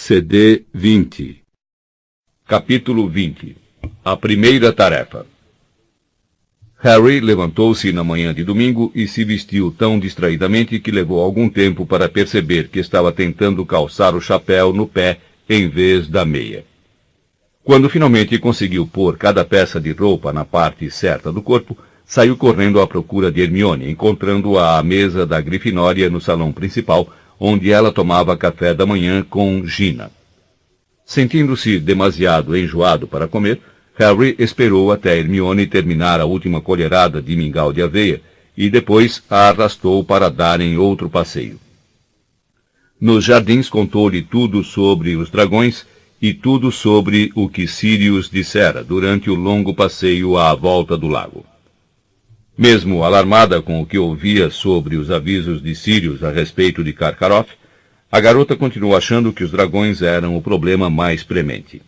CD 20. Capítulo 20. A primeira tarefa. Harry levantou-se na manhã de domingo e se vestiu tão distraidamente que levou algum tempo para perceber que estava tentando calçar o chapéu no pé em vez da meia. Quando finalmente conseguiu pôr cada peça de roupa na parte certa do corpo, saiu correndo à procura de Hermione, encontrando-a à mesa da Grifinória no salão principal, onde ela tomava café da manhã com Gina. Sentindo-se demasiado enjoado para comer, Harry esperou até Hermione terminar a última colherada de mingau de aveia e depois a arrastou para darem outro passeio. Nos jardins contou-lhe tudo sobre os dragões e tudo sobre o que Sirius dissera durante o longo passeio à volta do lago. Mesmo alarmada com o que ouvia sobre os avisos de Sirius a respeito de Karkaroff, a garota continuou achando que os dragões eram o problema mais premente.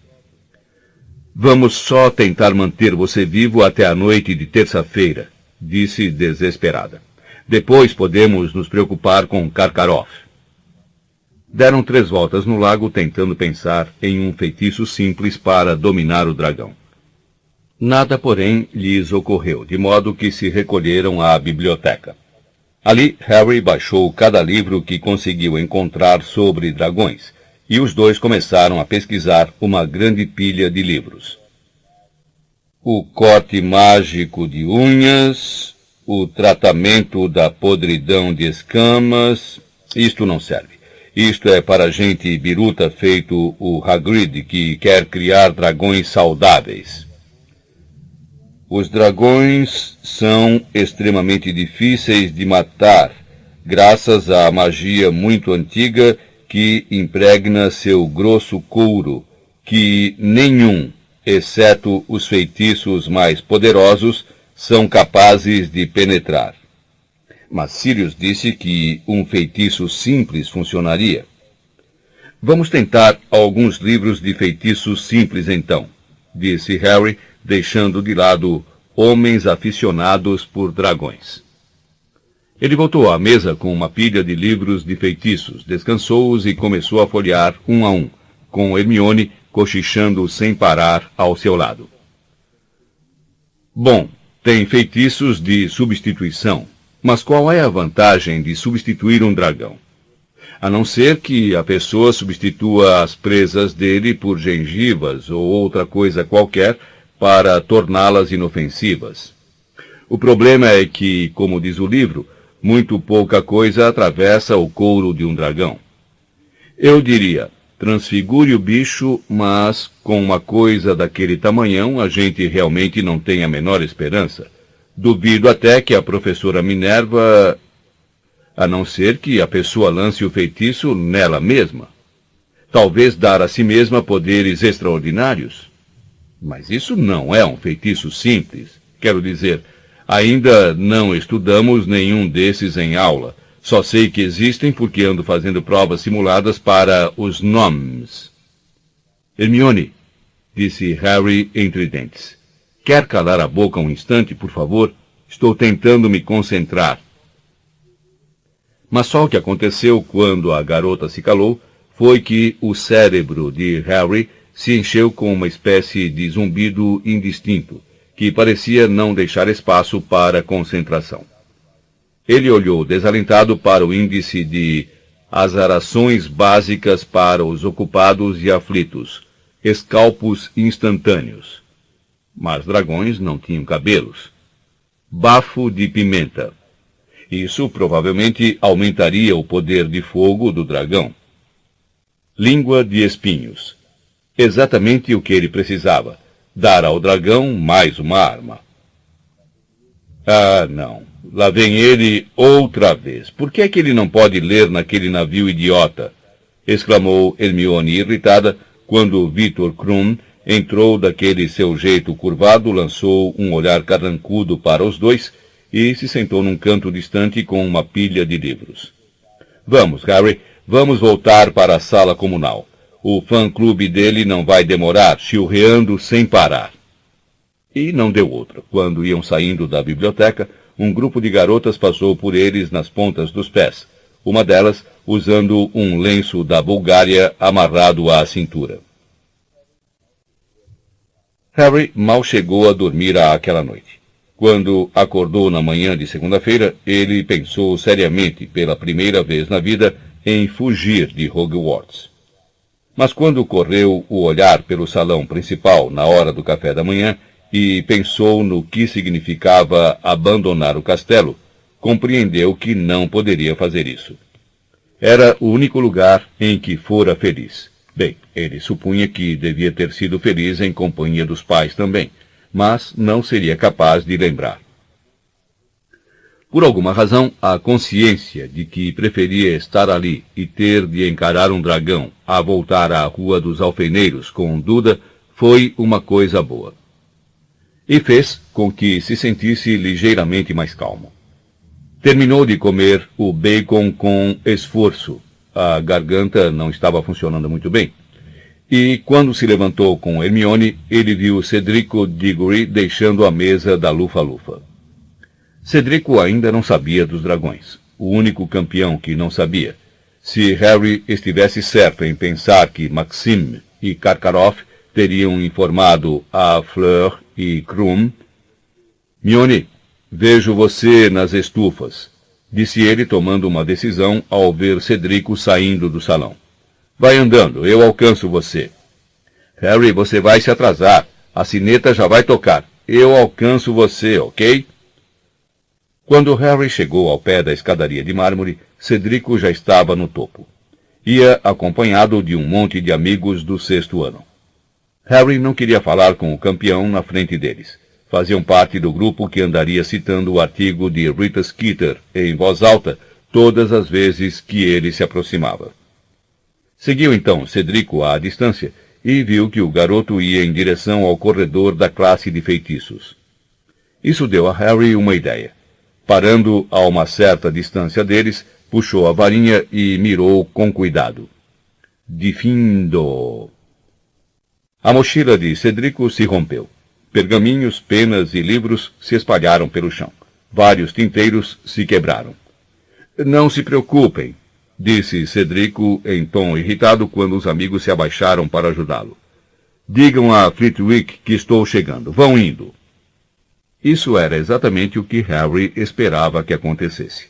"Vamos só tentar manter você vivo até a noite de terça-feira", disse desesperada. "Depois podemos nos preocupar com Karkaroff." Deram 3 voltas no lago tentando pensar em um feitiço simples para dominar o dragão. Nada, porém, lhes ocorreu, de modo que se recolheram à biblioteca. Ali, Harry baixou cada livro que conseguiu encontrar sobre dragões, e os dois começaram a pesquisar uma grande pilha de livros. O corte mágico de unhas, o tratamento da podridão de escamas. Isto não serve. Isto é para gente biruta feito o Hagrid, que quer criar dragões saudáveis. Os dragões são extremamente difíceis de matar, graças à magia muito antiga que impregna seu grosso couro, que nenhum, exceto os feitiços mais poderosos, são capazes de penetrar. Mas Sirius disse que um feitiço simples funcionaria. "Vamos tentar alguns livros de feitiços simples então", disse Harry, deixando de lado homens aficionados por dragões. Ele voltou à mesa com uma pilha de livros de feitiços, descansou-os e começou a folhear um a um, com Hermione cochichando sem parar ao seu lado. "Bom, tem feitiços de substituição, mas qual é a vantagem de substituir um dragão? A não ser que a pessoa substitua as presas dele por gengivas ou outra coisa qualquer para torná-las inofensivas. O problema é que, como diz o livro, muito pouca coisa atravessa o couro de um dragão. Eu diria, transfigure o bicho, mas com uma coisa daquele tamanhão a gente realmente não tem a menor esperança. Duvido até que a professora Minerva, a não ser que a pessoa lance o feitiço nela mesma. Talvez dar a si mesma poderes extraordinários. Mas isso não é um feitiço simples. Quero dizer, ainda não estudamos nenhum desses em aula. Só sei que existem porque ando fazendo provas simuladas para os gnomes." "Hermione", disse Harry entre dentes, "quer calar a boca um instante, por favor? Estou tentando me concentrar." Mas só o que aconteceu quando a garota se calou foi que o cérebro de Harry se encheu com uma espécie de zumbido indistinto, que parecia não deixar espaço para concentração. Ele olhou desalentado para o índice de azarações básicas para os ocupados e aflitos, escalpos instantâneos. Mas dragões não tinham cabelos. Bafo de pimenta. Isso provavelmente aumentaria o poder de fogo do dragão. Língua de espinhos. Exatamente o que ele precisava. Dar ao dragão mais uma arma. "Ah, não. Lá vem ele outra vez. Por que é que ele não pode ler naquele navio idiota?" exclamou Hermione irritada, quando Victor Krum entrou daquele seu jeito curvado, lançou um olhar carrancudo para os dois e se sentou num canto distante com uma pilha de livros. "Vamos, Harry, vamos voltar para a sala comunal. O fã-clube dele não vai demorar, chilreando sem parar." E não deu outra. Quando iam saindo da biblioteca, um grupo de garotas passou por eles nas pontas dos pés. uma delas usando um lenço da Bulgária amarrado à cintura. Harry mal chegou a dormir àquela noite. Quando acordou na manhã de segunda-feira, ele pensou seriamente, pela primeira vez na vida, em fugir de Hogwarts. Mas quando correu o olhar pelo salão principal na hora do café da manhã e pensou no que significava abandonar o castelo, compreendeu que não poderia fazer isso. Era o único lugar em que fora feliz. Bem, ele supunha que devia ter sido feliz em companhia dos pais também, mas não seria capaz de lembrar. Por alguma razão, a consciência de que preferia estar ali e ter de encarar um dragão a voltar à Rua dos Alfeneiros com Duda foi uma coisa boa. E fez com que se sentisse ligeiramente mais calmo. Terminou de comer o bacon com esforço. A garganta não estava funcionando muito bem. E quando se levantou com Hermione, ele viu Cedrico Diggory deixando a mesa da Lufa-Lufa. Cedrico ainda não sabia dos dragões, o único campeão que não sabia. Se Harry estivesse certo em pensar que Maxime e Karkaroff teriam informado a Fleur e Krum, Hermione, vejo você nas estufas, disse ele tomando uma decisão ao ver Cedrico saindo do salão. Vai andando, eu alcanço você. Harry, você vai se atrasar. A sineta já vai tocar. Eu alcanço você, ok? Quando Harry chegou ao pé da escadaria de mármore, Cedrico já estava no topo. Ia acompanhado de um monte de amigos do sexto ano. Harry não queria falar com o campeão na frente deles. Faziam parte do grupo que andaria citando o artigo de Rita Skeeter em voz alta todas as vezes que ele se aproximava. Seguiu então Cedrico à distância e viu que o garoto ia em direção ao corredor da classe de feitiços. Isso deu a Harry uma ideia. Parando a uma certa distância deles, puxou a varinha e mirou com cuidado. Difindo! A mochila de Cedrico se rompeu. Pergaminhos, penas e livros se espalharam pelo chão. Vários tinteiros se quebraram. Não se preocupem, disse Cedrico em tom irritado quando os amigos se abaixaram para ajudá-lo. Digam a Flitwick que estou chegando. Vão indo. Isso era exatamente o que Harry esperava que acontecesse.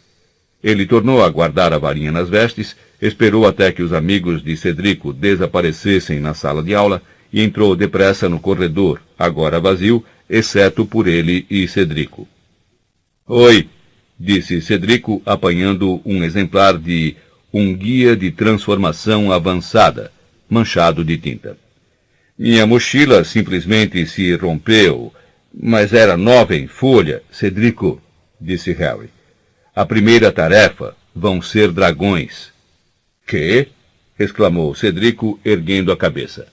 Ele tornou a guardar a varinha nas vestes, esperou até que os amigos de Cedrico desaparecessem na sala de aula e entrou depressa no corredor, agora vazio, exceto por ele e Cedrico. Oi, disse Cedrico, apanhando um exemplar de Um Guia de Transformação Avançada, manchado de tinta. Minha mochila simplesmente se rompeu, mas era nova em folha, Cedrico, disse Harry. A primeira tarefa vão ser dragões. Quê? Exclamou Cedrico, erguendo a cabeça.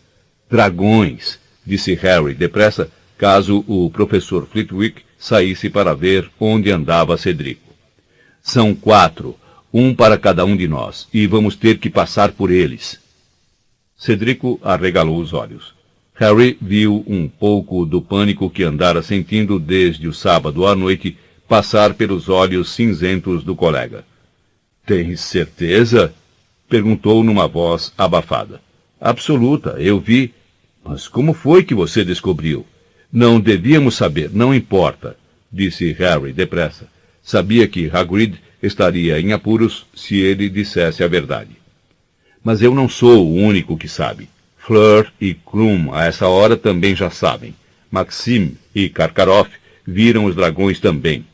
Dragões, disse Harry depressa, caso o professor Flitwick saísse para ver onde andava Cedrico. São 4, um para cada um de nós, e vamos ter que passar por eles. Cedrico arregalou os olhos. Harry viu um pouco do pânico que andara sentindo desde o sábado à noite passar pelos olhos cinzentos do colega. Tens certeza? Perguntou numa voz abafada. Absoluta, eu vi. Mas como foi que você descobriu? Não devíamos saber, não importa, disse Harry depressa. Sabia que Hagrid estaria em apuros se ele dissesse a verdade. Mas eu não sou o único que sabe. Fleur e Krum, a essa hora, também já sabem. Maxime e Karkaroff viram os dragões também.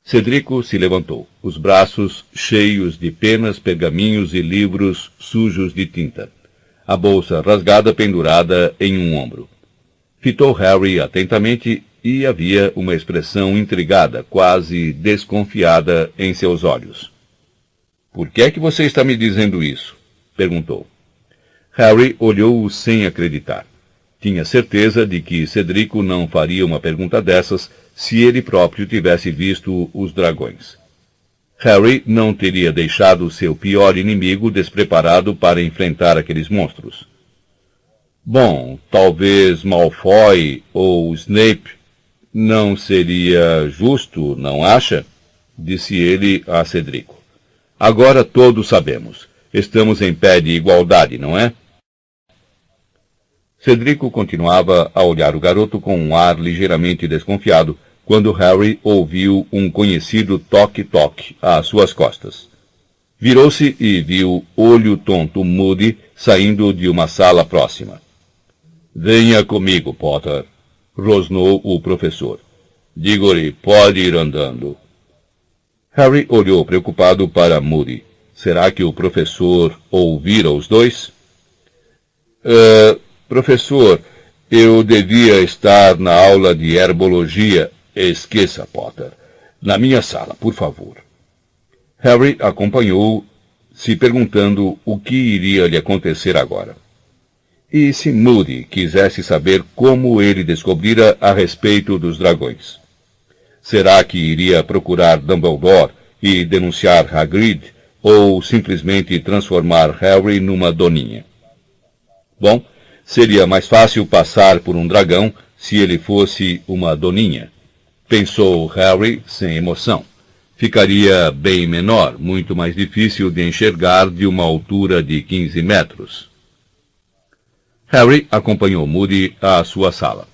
Cedrico se levantou, os braços cheios de penas, pergaminhos e livros sujos de tinta. A bolsa rasgada pendurada em um ombro. Fitou Harry atentamente e havia uma expressão intrigada, quase desconfiada em seus olhos. Por que é que você está me dizendo isso? Perguntou. Harry olhou-o sem acreditar. Tinha certeza de que Cedrico não faria uma pergunta dessas se ele próprio tivesse visto os dragões. Harry não teria deixado seu pior inimigo despreparado para enfrentar aqueles monstros. Bom, talvez Malfoy ou Snape. Não seria justo, não acha? Disse ele a Cedrico. Agora todos sabemos. Estamos em pé de igualdade, não é? Cedrico continuava a olhar o garoto com um ar ligeiramente desconfiado, quando Harry ouviu um conhecido toque-toque às suas costas. Virou-se e viu Olho Tonto Moody saindo de uma sala próxima. Venha comigo, Potter, rosnou o professor. Digo-lhe, pode ir andando. Harry olhou preocupado para Moody. Será que o professor ouvira os dois? Professor, eu devia estar na aula de herbologia. Esqueça, Potter. Na minha sala, por favor. Harry acompanhou, se perguntando o que iria lhe acontecer agora. E se Moody quisesse saber como ele descobrira a respeito dos dragões? Será que iria procurar Dumbledore e denunciar Hagrid, ou simplesmente transformar Harry numa doninha? Bom, seria mais fácil passar por um dragão se ele fosse uma doninha, pensou Harry sem emoção. Ficaria bem menor, muito mais difícil de enxergar de uma altura de 15 metros. Harry acompanhou Moody à sua sala.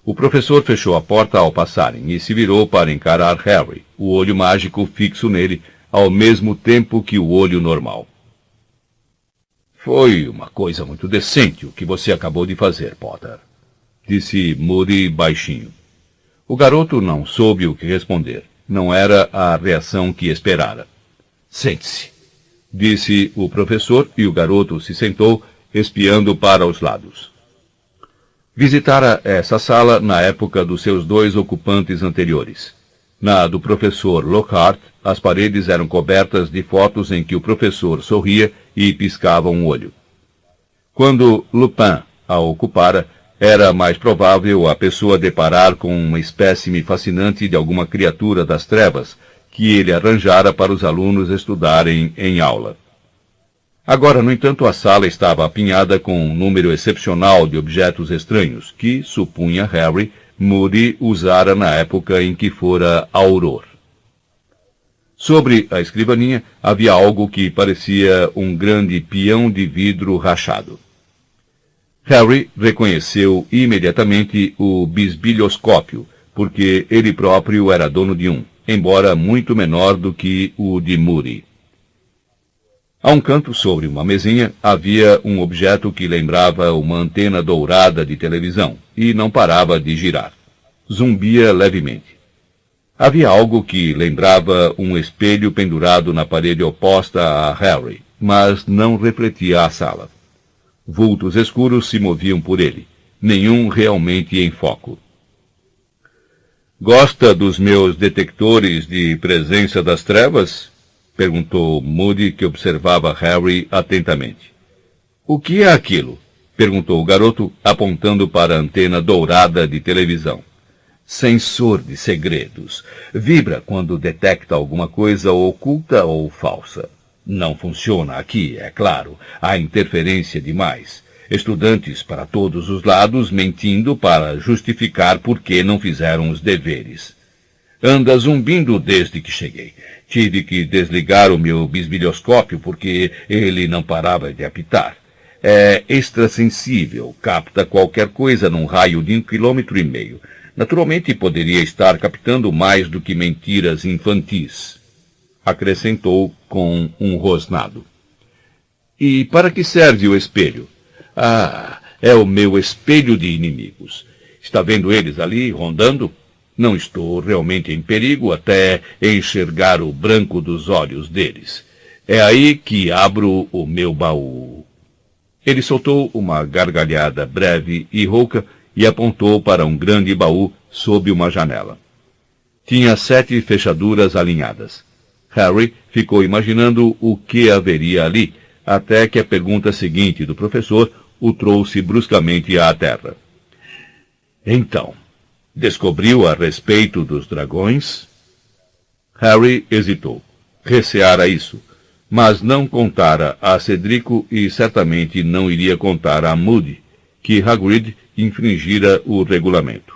O professor fechou a porta ao passarem e se virou para encarar Harry, o olho mágico fixo nele, ao mesmo tempo que o olho normal. Foi uma coisa muito decente o que você acabou de fazer, Potter, disse Moody baixinho. O garoto não soube o que responder. Não era a reação que esperara. Sente-se, disse o professor, e o garoto se sentou, espiando para os lados. Visitara essa sala na época dos seus dois ocupantes anteriores. Na do professor Lockhart, as paredes eram cobertas de fotos em que o professor sorria e piscava um olho. Quando Lupin a ocupara, era mais provável a pessoa deparar com uma espécime fascinante de alguma criatura das trevas que ele arranjara para os alunos estudarem em aula. Agora, no entanto, a sala estava apinhada com um número excepcional de objetos estranhos que, supunha Harry, Moody usara na época em que fora auror. Sobre a escrivaninha havia algo que parecia um grande peão de vidro rachado. Harry reconheceu imediatamente o bisbilhoscópio, porque ele próprio era dono de um, embora muito menor do que o de Moody. A um canto, sobre uma mesinha, havia um objeto que lembrava uma antena dourada de televisão, e não parava de girar. Zumbia levemente. Havia algo que lembrava um espelho pendurado na parede oposta a Harry, mas não refletia a sala. Vultos escuros se moviam por ele, nenhum realmente em foco. Gosta dos meus detectores de presença das trevas? Perguntou Moody, que observava Harry atentamente. O que é aquilo? Perguntou o garoto, apontando para a antena dourada de televisão. Sensor de segredos. Vibra quando detecta alguma coisa oculta ou falsa. Não funciona aqui, é claro. Há interferência demais. Estudantes para todos os lados mentindo para justificar por que não fizeram os deveres. Anda zumbindo desde que cheguei. Tive que desligar o meu bisbilhoscópio porque ele não parava de apitar. É extrasensível, capta qualquer coisa num raio de 1,5 km. Naturalmente poderia estar captando mais do que mentiras infantis, acrescentou com um rosnado. E para que serve o espelho? Ah, é o meu espelho de inimigos. Está vendo eles ali, rondando? Não estou realmente em perigo até enxergar o branco dos olhos deles. É aí que abro o meu baú. Ele soltou uma gargalhada breve e rouca e apontou para um grande baú sob uma janela. Tinha 7 fechaduras alinhadas. Harry ficou imaginando o que haveria ali, até que a pergunta seguinte do professor o trouxe bruscamente à terra. Então, descobriu a respeito dos dragões? Harry hesitou. Receara isso, mas não contara a Cedrico e certamente não iria contar a Moody que Hagrid infringira o regulamento.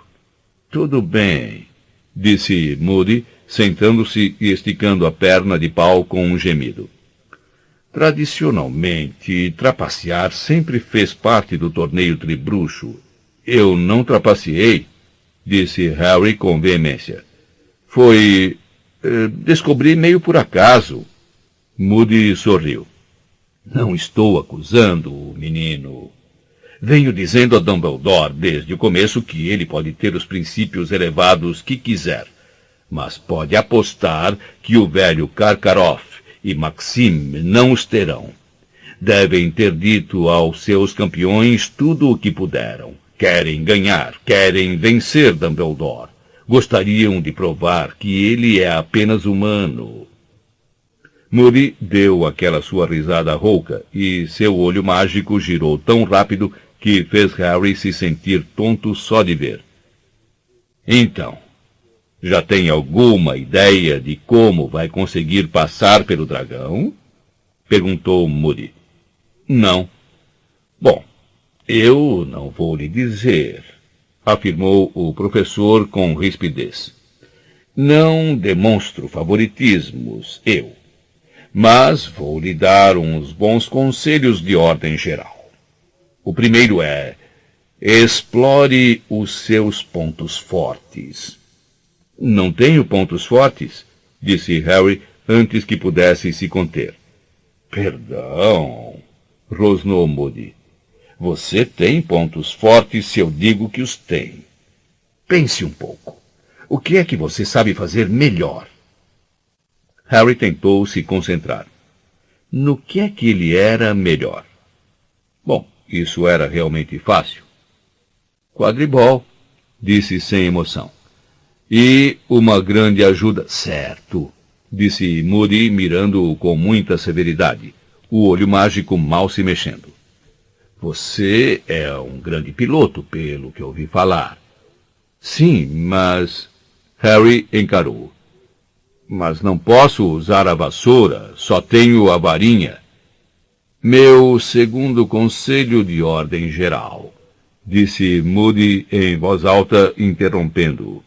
Tudo bem, disse Moody, sentando-se e esticando a perna de pau com um gemido. Tradicionalmente, trapacear sempre fez parte do torneio tribruxo. Eu não trapaceei, disse Harry com veemência. Descobri meio por acaso. Moody sorriu. Não estou acusando o menino. Venho dizendo a Dumbledore desde o começo que ele pode ter os princípios elevados que quiser, mas pode apostar que o velho Karkaroff e Maxime não os terão. Devem ter dito aos seus campeões tudo o que puderam. Querem ganhar, querem vencer Dumbledore. Gostariam de provar que ele é apenas humano. Moody deu aquela sua risada rouca e seu olho mágico girou tão rápido que fez Harry se sentir tonto só de ver. Então, já tem alguma ideia de como vai conseguir passar pelo dragão? Perguntou Moody. Não. Bom, eu não vou lhe dizer, afirmou o professor com rispidez. Não demonstro favoritismos, mas vou lhe dar uns bons conselhos de ordem geral. O primeiro é: explore os seus pontos fortes. Não tenho pontos fortes, disse Harry antes que pudesse se conter. Perdão, rosnou Moody. Você tem pontos fortes se eu digo que os tem. Pense um pouco. O que é que você sabe fazer melhor? Harry tentou se concentrar. No que é que ele era melhor? Bom, isso era realmente fácil. Quadribol, disse sem emoção. E uma grande ajuda, certo, disse Moody mirando-o com muita severidade, o olho mágico mal se mexendo. Você é um grande piloto, pelo que ouvi falar. Sim, mas... Harry encarou. Mas não posso usar a vassoura, só tenho a varinha. Meu segundo conselho de ordem geral, disse Moody em voz alta, interrompendo-o,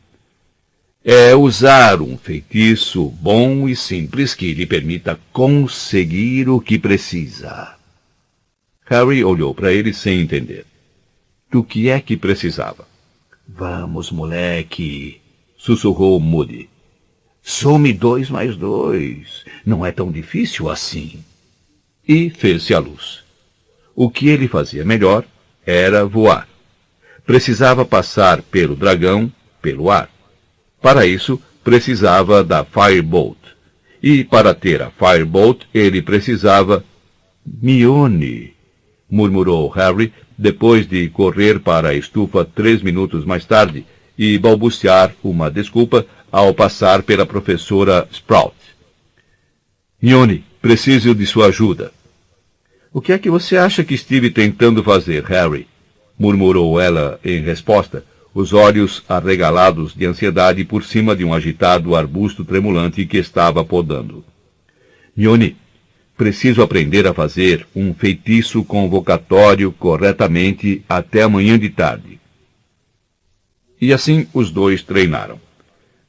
é usar um feitiço bom e simples que lhe permita conseguir o que precisa. Harry olhou para ele sem entender. Do que é que precisava? Vamos, moleque, sussurrou Moody. Some 2 mais 2. Não é tão difícil assim. E fez-se a luz. O que ele fazia melhor era voar. Precisava passar pelo dragão, pelo ar. Para isso, precisava da Firebolt. E para ter a Firebolt, ele precisava... Mione, murmurou Harry, depois de correr para a estufa 3 minutos mais tarde e balbuciar uma desculpa ao passar pela professora Sprout. Mione, preciso de sua ajuda. O que é que você acha que estive tentando fazer, Harry? Murmurou ela em resposta, os olhos arregalados de ansiedade por cima de um agitado arbusto tremulante que estava podando. Mione, preciso aprender a fazer um feitiço convocatório corretamente até amanhã de tarde. E assim os dois treinaram.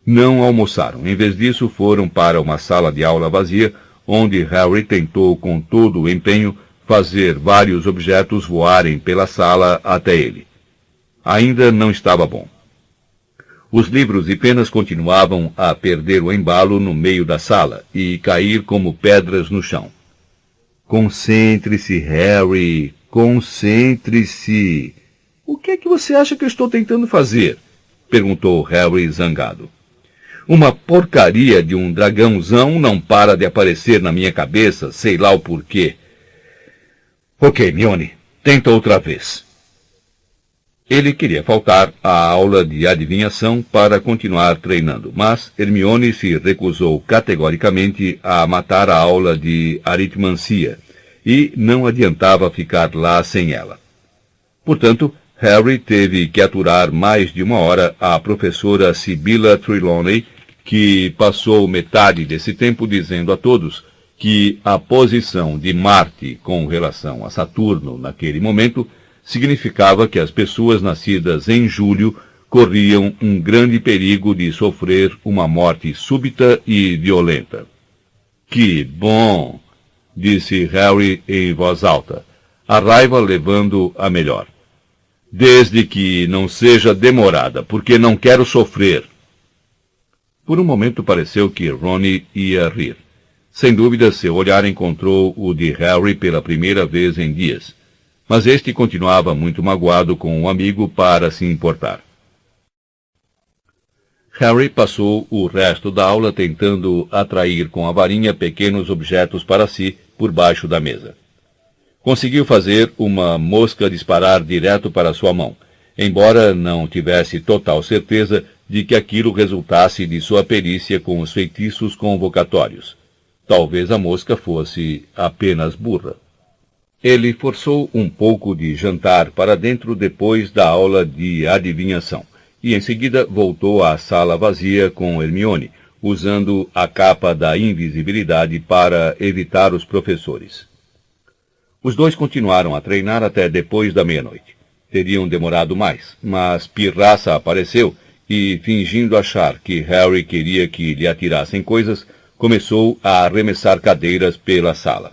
Não almoçaram. Em vez disso, foram para uma sala de aula vazia, onde Harry tentou com todo o empenho fazer vários objetos voarem pela sala até ele. Ainda não estava bom. Os livros e penas continuavam a perder o embalo no meio da sala e cair como pedras no chão. Concentre-se, Harry, concentre-se. O que é que você acha que eu estou tentando fazer? Perguntou Harry zangado. Uma porcaria de um dragãozão não para de aparecer na minha cabeça, sei lá o porquê. Ok, Mione, tenta outra vez. Ele queria faltar à aula de adivinhação para continuar treinando, mas Hermione se recusou categoricamente a matar a aula de aritmancia, e não adiantava ficar lá sem ela. Portanto, Harry teve que aturar mais de 1 hora a professora Sibylla Trelawney, que passou metade desse tempo dizendo a todos que a posição de Marte com relação a Saturno naquele momento significava que as pessoas nascidas em julho corriam um grande perigo de sofrer uma morte súbita e violenta. Que bom! Disse Harry em voz alta, a raiva levando a melhor. Desde que não seja demorada, porque não quero sofrer. Por um momento pareceu que Ron ia rir. Sem dúvida, seu olhar encontrou o de Harry pela primeira vez em dias, mas este continuava muito magoado com o amigo para se importar. Harry passou o resto da aula tentando atrair com a varinha pequenos objetos para si por baixo da mesa. Conseguiu fazer uma mosca disparar direto para sua mão, embora não tivesse total certeza de que aquilo resultasse de sua perícia com os feitiços convocatórios. Talvez a mosca fosse apenas burra. Ele forçou um pouco de jantar para dentro depois da aula de adivinhação, e em seguida voltou à sala vazia com Hermione, usando a capa da invisibilidade para evitar os professores. Os dois continuaram a treinar até depois da meia-noite. Teriam demorado mais, mas Pirraça apareceu e, fingindo achar que Harry queria que lhe atirassem coisas, começou a arremessar cadeiras pela sala.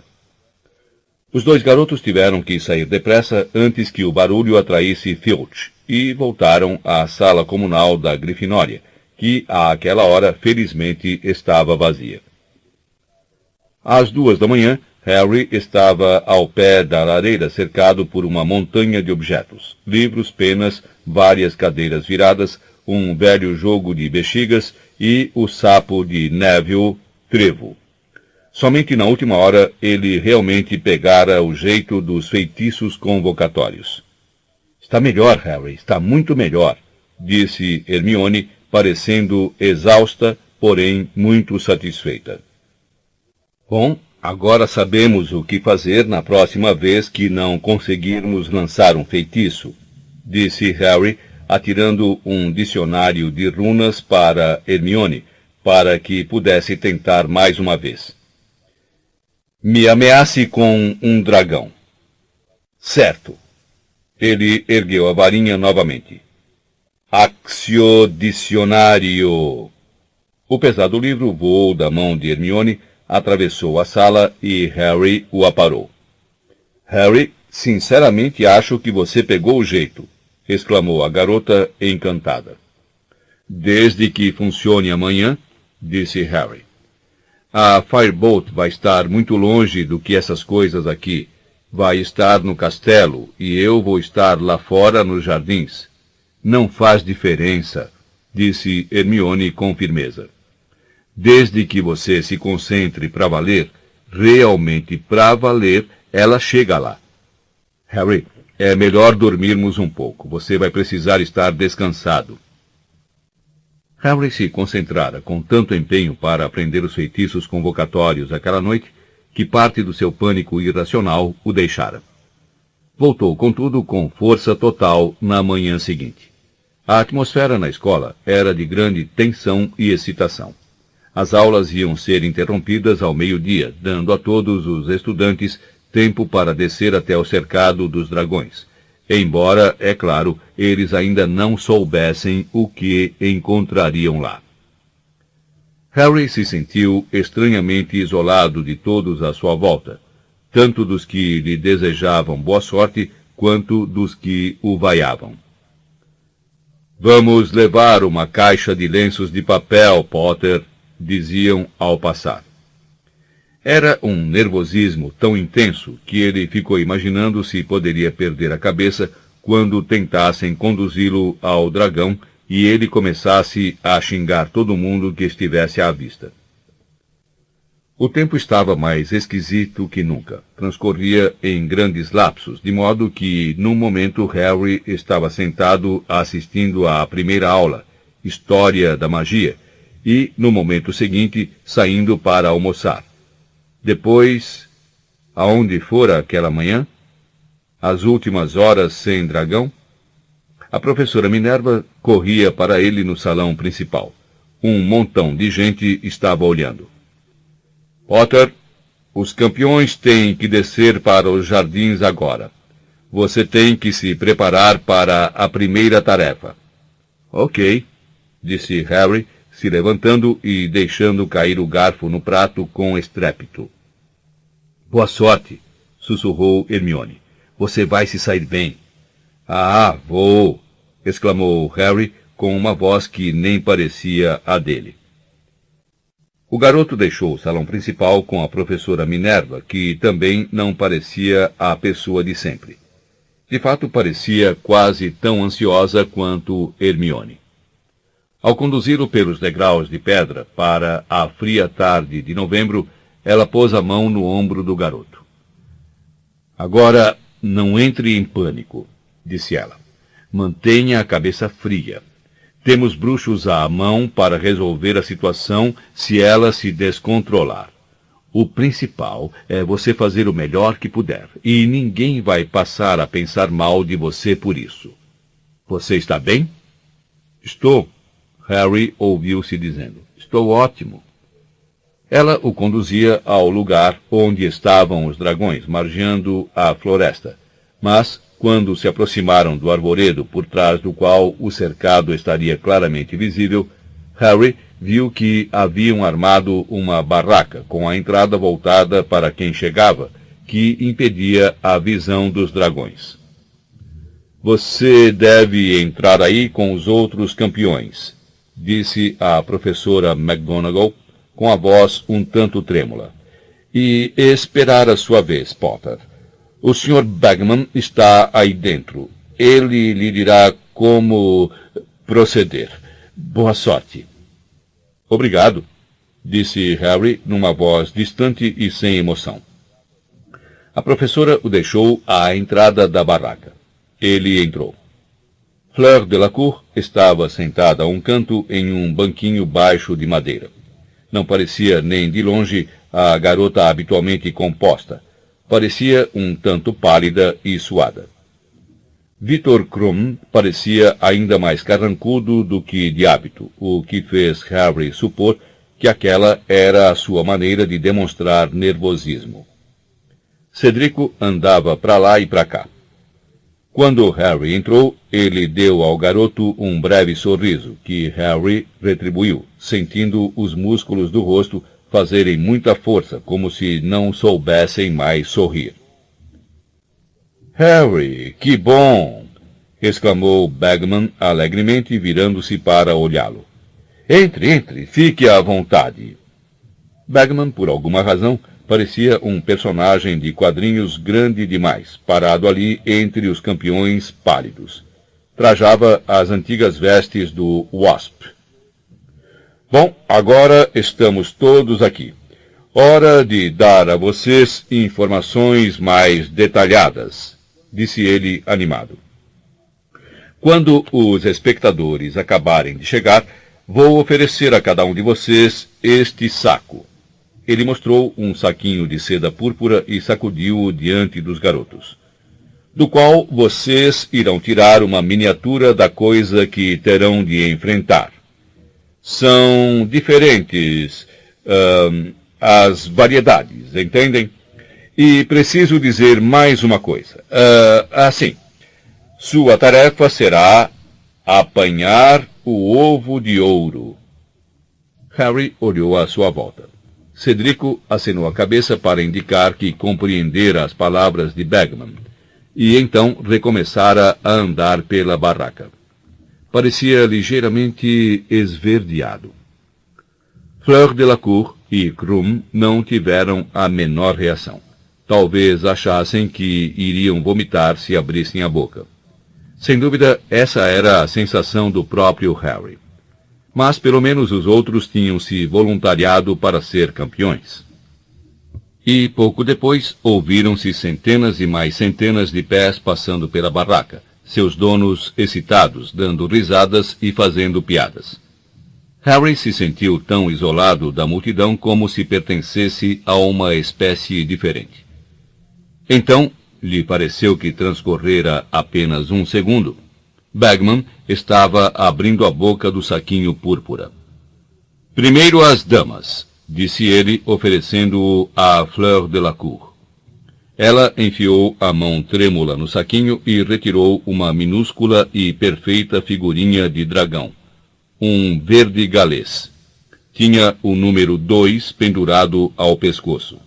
Os dois garotos tiveram que sair depressa antes que o barulho atraísse Filch, e voltaram à sala comunal da Grifinória, que, àquela hora, felizmente, estava vazia. Às 2 da manhã, Harry estava ao pé da lareira, cercado por uma montanha de objetos, livros, penas, várias cadeiras viradas, um velho jogo de bexigas e o sapo de Neville, Trevo. Somente na última hora ele realmente pegara o jeito dos feitiços convocatórios. Está melhor, Harry, está muito melhor, disse Hermione, parecendo exausta, porém muito satisfeita. Bom, agora sabemos o que fazer na próxima vez que não conseguirmos lançar um feitiço, disse Harry, atirando um dicionário de runas para Hermione, para que pudesse tentar mais uma vez. Me ameace com um dragão. Certo. Ele ergueu a varinha novamente. Accio Dicionário. O pesado livro voou da mão de Hermione, atravessou a sala e Harry o aparou. Harry, sinceramente acho que você pegou o jeito, exclamou a garota encantada. Desde que funcione amanhã, disse Harry. A Firebolt vai estar muito longe do que essas coisas aqui. Vai estar no castelo e eu vou estar lá fora nos jardins. Não faz diferença, disse Hermione com firmeza. Desde que você se concentre para valer, realmente para valer, ela chega lá. Harry, é melhor dormirmos um pouco. Você vai precisar estar descansado. Harry se concentrara com tanto empenho para aprender os feitiços convocatórios aquela noite, que parte do seu pânico irracional o deixara. Voltou, contudo, com força total na manhã seguinte. A atmosfera na escola era de grande tensão e excitação. As aulas iam ser interrompidas ao meio-dia, dando a todos os estudantes tempo para descer até o cercado dos dragões, embora, é claro, eles ainda não soubessem o que encontrariam lá. Harry se sentiu estranhamente isolado de todos à sua volta, tanto dos que lhe desejavam boa sorte, quanto dos que o vaiavam. Vamos levar uma caixa de lenços de papel, Potter, diziam ao passar. Era um nervosismo tão intenso que ele ficou imaginando se poderia perder a cabeça quando tentassem conduzi-lo ao dragão e ele começasse a xingar todo mundo que estivesse à vista. O tempo estava mais esquisito que nunca. Transcorria em grandes lapsos, de modo que, num momento, Harry estava sentado assistindo à primeira aula, História da Magia, e, no momento seguinte, saindo para almoçar. Depois, aonde fora aquela manhã? As últimas horas sem dragão? A professora Minerva corria para ele no salão principal. Um montão de gente estava olhando. Potter, os campeões têm que descer para os jardins agora. Você tem que se preparar para a primeira tarefa. Ok, disse Harry, se levantando e deixando cair o garfo no prato com estrépito. Boa sorte, sussurrou Hermione. Você vai se sair bem. Ah, vou, exclamou Harry com uma voz que nem parecia a dele. O garoto deixou o salão principal com a professora Minerva, que também não parecia a pessoa de sempre. De fato, parecia quase tão ansiosa quanto Hermione. Ao conduzi-lo pelos degraus de pedra para a fria tarde de novembro, ela pôs a mão no ombro do garoto. Agora, não entre em pânico, disse ela. Mantenha a cabeça fria. Temos bruxos à mão para resolver a situação se ela se descontrolar. O principal é você fazer o melhor que puder, e ninguém vai passar a pensar mal de você por isso. Você está bem? Estou, Harry ouviu-se dizendo. Estou ótimo. Ela o conduzia ao lugar onde estavam os dragões, margeando a floresta. Mas, quando se aproximaram do arvoredo por trás do qual o cercado estaria claramente visível, Harry viu que haviam armado uma barraca com a entrada voltada para quem chegava, que impedia a visão dos dragões. Você deve entrar aí com os outros campeões, disse a professora McGonagall, com a voz um tanto trêmula. E esperar a sua vez, Potter. O Sr. Bagman está aí dentro. Ele lhe dirá como proceder. Boa sorte. Obrigado, disse Harry numa voz distante e sem emoção. A professora o deixou à entrada da barraca. Ele entrou. Fleur Delacour estava sentada a um canto em um banquinho baixo de madeira. Não parecia nem de longe a garota habitualmente composta. Parecia um tanto pálida e suada. Victor Krum parecia ainda mais carrancudo do que de hábito, o que fez Harry supor que aquela era a sua maneira de demonstrar nervosismo. Cedrico andava para lá e para cá. Quando Harry entrou, ele deu ao garoto um breve sorriso, que Harry retribuiu, sentindo os músculos do rosto fazerem muita força, como se não soubessem mais sorrir. Harry, que bom! Exclamou Bagman alegremente, virando-se para olhá-lo. Entre, fique à vontade. Bagman, por alguma razão, parecia um personagem de quadrinhos grande demais, parado ali entre os campeões pálidos. Trajava as antigas vestes do Wasp. Bom, agora estamos todos aqui. Hora de dar a vocês informações mais detalhadas, disse ele animado. Quando os espectadores acabarem de chegar, vou oferecer a cada um de vocês este saco. Ele mostrou um saquinho de seda púrpura e sacudiu-o diante dos garotos. Do qual vocês irão tirar uma miniatura da coisa que terão de enfrentar. São diferentes as variedades, entendem? E preciso dizer mais uma coisa. Assim, sua tarefa será apanhar o ovo de ouro. Harry olhou à sua volta. Cedrico acenou a cabeça para indicar que compreendera as palavras de Bagman, e então recomeçara a andar pela barraca. Parecia ligeiramente esverdeado. Fleur Delacour e Krum não tiveram a menor reação. Talvez achassem que iriam vomitar se abrissem a boca. Sem dúvida, essa era a sensação do próprio Harry. Mas pelo menos os outros tinham se voluntariado para ser campeões. E pouco depois ouviram-se centenas e mais centenas de pés passando pela barraca, seus donos excitados, dando risadas e fazendo piadas. Harry se sentiu tão isolado da multidão como se pertencesse a uma espécie diferente. Então, lhe pareceu que transcorrera apenas um segundo. Bagman estava abrindo a boca do saquinho púrpura. Primeiro as damas, disse ele, oferecendo-o a Fleur Delacour. Ela enfiou a mão trêmula no saquinho e retirou uma minúscula e perfeita figurinha de dragão. Um verde galês. Tinha o número 2 pendurado ao pescoço.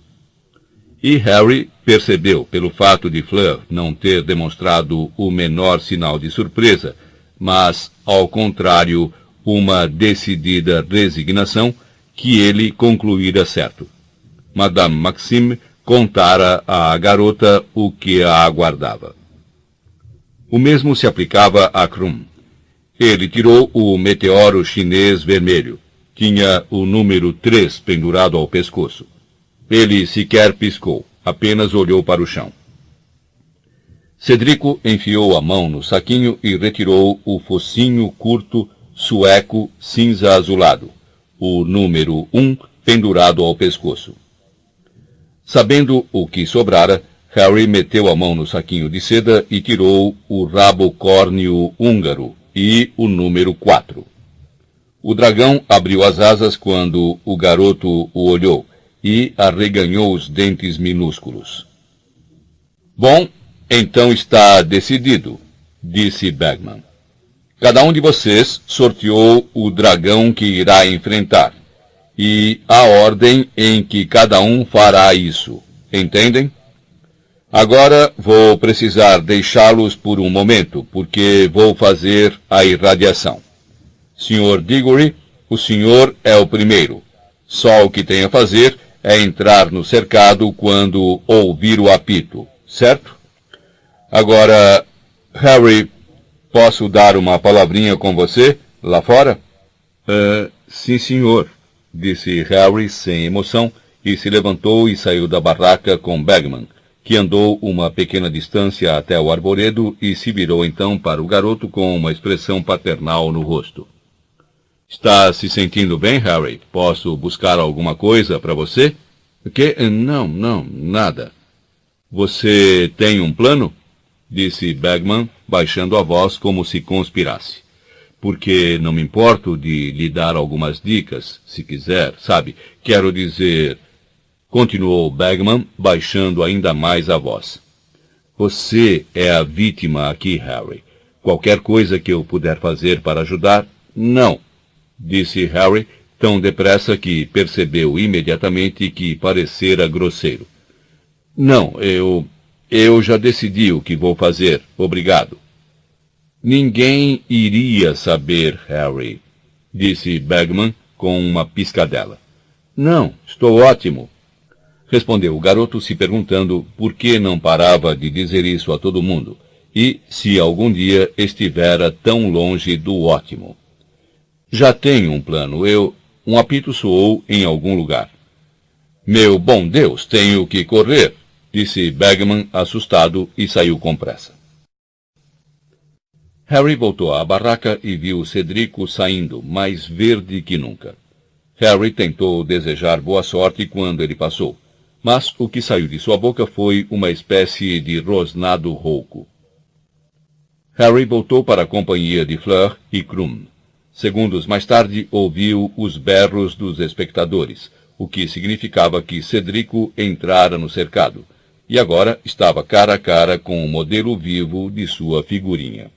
E Harry percebeu, pelo fato de Fleur não ter demonstrado o menor sinal de surpresa, mas, ao contrário, uma decidida resignação, que ele concluíra certo. Madame Maxime contara à garota o que a aguardava. O mesmo se aplicava a Krum. Ele tirou o meteoro chinês vermelho. Tinha o número 3 pendurado ao pescoço. Ele sequer piscou, apenas olhou para o chão. Cedrico enfiou a mão no saquinho e retirou o focinho curto sueco cinza azulado, o número 1 pendurado ao pescoço. Sabendo o que sobrara, Harry meteu a mão no saquinho de seda e tirou o rabo córneo húngaro e o número 4. O dragão abriu as asas quando o garoto o olhou e arreganhou os dentes minúsculos. Bom, então está decidido, disse Bagman. Cada um de vocês sorteou o dragão que irá enfrentar, e a ordem em que cada um fará isso, entendem? Agora vou precisar deixá-los por um momento, porque vou fazer a irradiação. Sr. Diggory, o senhor é o primeiro. Só o que tem a fazer é entrar no cercado quando ouvir o apito, certo? Agora, Harry, posso dar uma palavrinha com você, lá fora? Sim, senhor, disse Harry sem emoção, e se levantou e saiu da barraca com Bagman, que andou uma pequena distância até o arvoredo e se virou então para o garoto com uma expressão paternal no rosto. Está se sentindo bem, Harry? Posso buscar alguma coisa para você? Que? Não, nada. Você tem um plano? Disse Bagman, baixando a voz como se conspirasse. Porque não me importo de lhe dar algumas dicas, se quiser, sabe? Quero dizer... Continuou Bagman, baixando ainda mais a voz. Você é a vítima aqui, Harry. Qualquer coisa que eu puder fazer para ajudar, não. Disse Harry, tão depressa que percebeu imediatamente que parecera grosseiro. Não, eu já decidi o que vou fazer, obrigado. Ninguém iria saber, Harry, disse Bagman com uma piscadela. Não, estou ótimo, respondeu o garoto se perguntando por que não parava de dizer isso a todo mundo, e se algum dia estivera tão longe do ótimo. Já tenho um plano, Um apito soou em algum lugar. Meu bom Deus, tenho que correr, disse Bagman, assustado, e saiu com pressa. Harry voltou à barraca e viu Cedrico saindo, mais verde que nunca. Harry tentou desejar boa sorte quando ele passou, mas o que saiu de sua boca foi uma espécie de rosnado rouco. Harry voltou para a companhia de Fleur e Krum. Segundos mais tarde, ouviu os berros dos espectadores, o que significava que Cedrico entrara no cercado, e agora estava cara a cara com o modelo vivo de sua figurinha.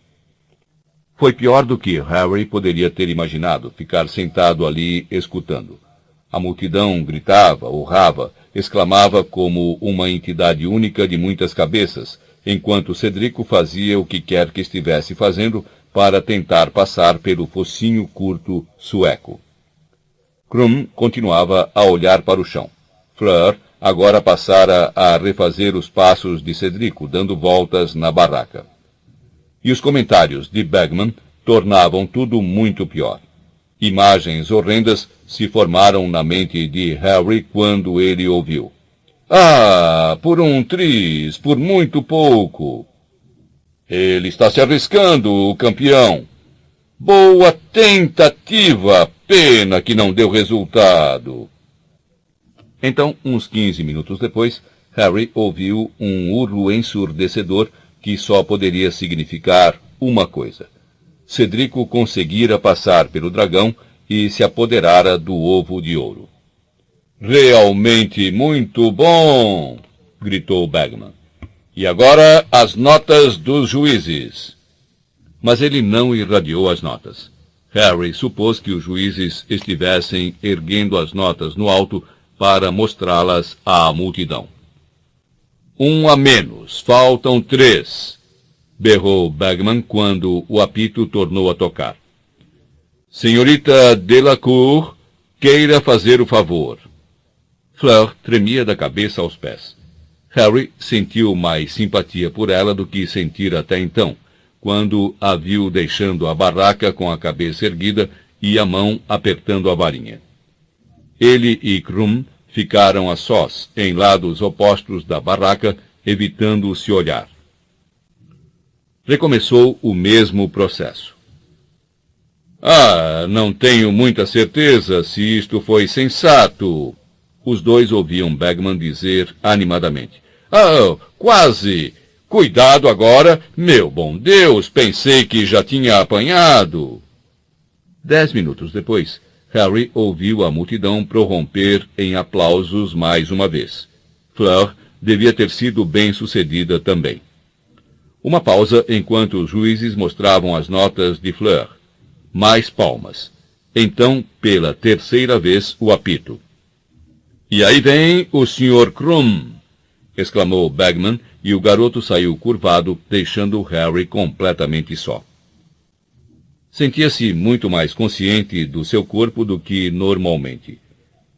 Foi pior do que Harry poderia ter imaginado, ficar sentado ali escutando. A multidão gritava, urrava, exclamava como uma entidade única de muitas cabeças, enquanto Cedrico fazia o que quer que estivesse fazendo para tentar passar pelo focinho curto sueco. Krum continuava a olhar para o chão. Fleur agora passara a refazer os passos de Cedrico, dando voltas na barraca. E os comentários de Bagman tornavam tudo muito pior. Imagens horrendas se formaram na mente de Harry quando ele ouviu. Ah, por um tris, por muito pouco. Ele está se arriscando, o campeão. Boa tentativa, pena que não deu resultado. Então, uns 15 minutos depois, Harry ouviu um urro ensurdecedor que só poderia significar uma coisa. Cedrico conseguira passar pelo dragão e se apoderara do ovo de ouro. Realmente muito bom, gritou Bagman. E agora as notas dos juízes. Mas ele não irradiou as notas. Harry supôs que os juízes estivessem erguendo as notas no alto para mostrá-las à multidão. 1 a menos, faltam 3, berrou Bagman quando o apito tornou a tocar. Senhorita Delacour, queira fazer o favor. Fleur tremia da cabeça aos pés. Harry sentiu mais simpatia por ela do que sentira até então, quando a viu deixando a barraca com a cabeça erguida e a mão apertando a varinha. Ele e Krum ficaram a sós, em lados opostos da barraca, evitando se olhar. Recomeçou o mesmo processo. Não tenho muita certeza se isto foi sensato. Os dois ouviam Bagman dizer animadamente. Quase! Cuidado agora, meu bom Deus, pensei que já tinha apanhado. 10 minutos depois, Harry ouviu a multidão prorromper em aplausos mais uma vez. Fleur devia ter sido bem-sucedida também. Uma pausa enquanto os juízes mostravam as notas de Fleur. Mais palmas. Então, pela terceira vez, o apito. E aí vem o Sr. Krum, exclamou Bagman, e o garoto saiu curvado, deixando Harry completamente só. Sentia-se muito mais consciente do seu corpo do que normalmente.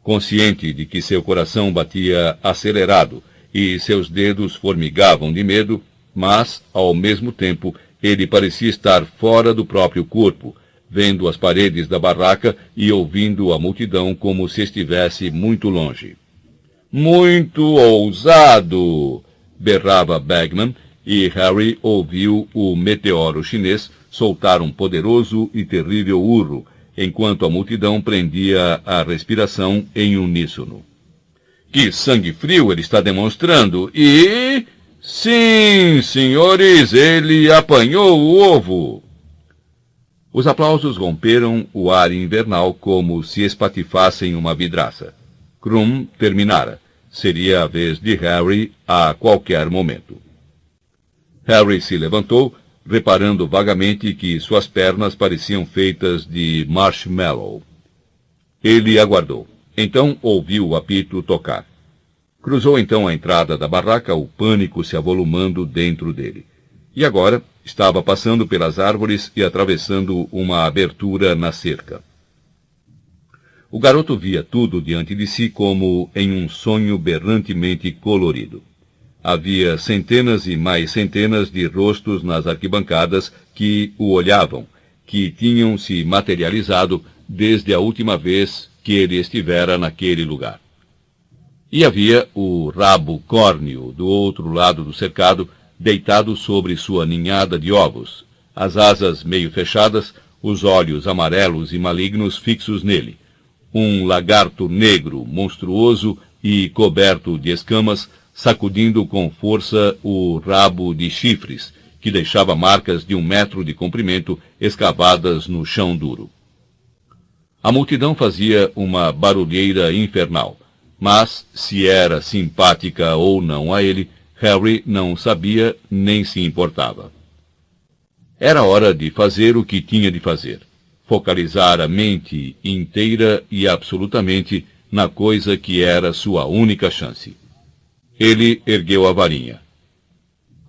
Consciente de que seu coração batia acelerado e seus dedos formigavam de medo, mas, ao mesmo tempo, ele parecia estar fora do próprio corpo, vendo as paredes da barraca e ouvindo a multidão como se estivesse muito longe. Muito ousado! Berrava Bagman, e Harry ouviu o meteoro chinês soltar um poderoso e terrível urro, enquanto a multidão prendia a respiração em uníssono. Que sangue frio ele está demonstrando! E... sim, senhores, ele apanhou o ovo! Os aplausos romperam o ar invernal como se espatifassem uma vidraça. Krum terminara. Seria a vez de Harry a qualquer momento. Harry se levantou, reparando vagamente que suas pernas pareciam feitas de marshmallow. Ele aguardou. Então ouviu o apito tocar. Cruzou então a entrada da barraca, o pânico se avolumando dentro dele. E agora estava passando pelas árvores e atravessando uma abertura na cerca. O garoto via tudo diante de si como em um sonho berrantemente colorido. Havia centenas e mais centenas de rostos nas arquibancadas que o olhavam, que tinham se materializado desde a última vez que ele estivera naquele lugar. E havia o rabo córneo do outro lado do cercado, deitado sobre sua ninhada de ovos, as asas meio fechadas, os olhos amarelos e malignos fixos nele. Um lagarto negro, monstruoso e coberto de escamas, sacudindo com força o rabo de chifres, que deixava marcas de 1 metro de comprimento escavadas no chão duro. A multidão fazia uma barulheira infernal, mas, se era simpática ou não a ele, Harry não sabia nem se importava. Era hora de fazer o que tinha de fazer. Focalizar a mente inteira e absolutamente na coisa que era sua única chance. Ele ergueu a varinha.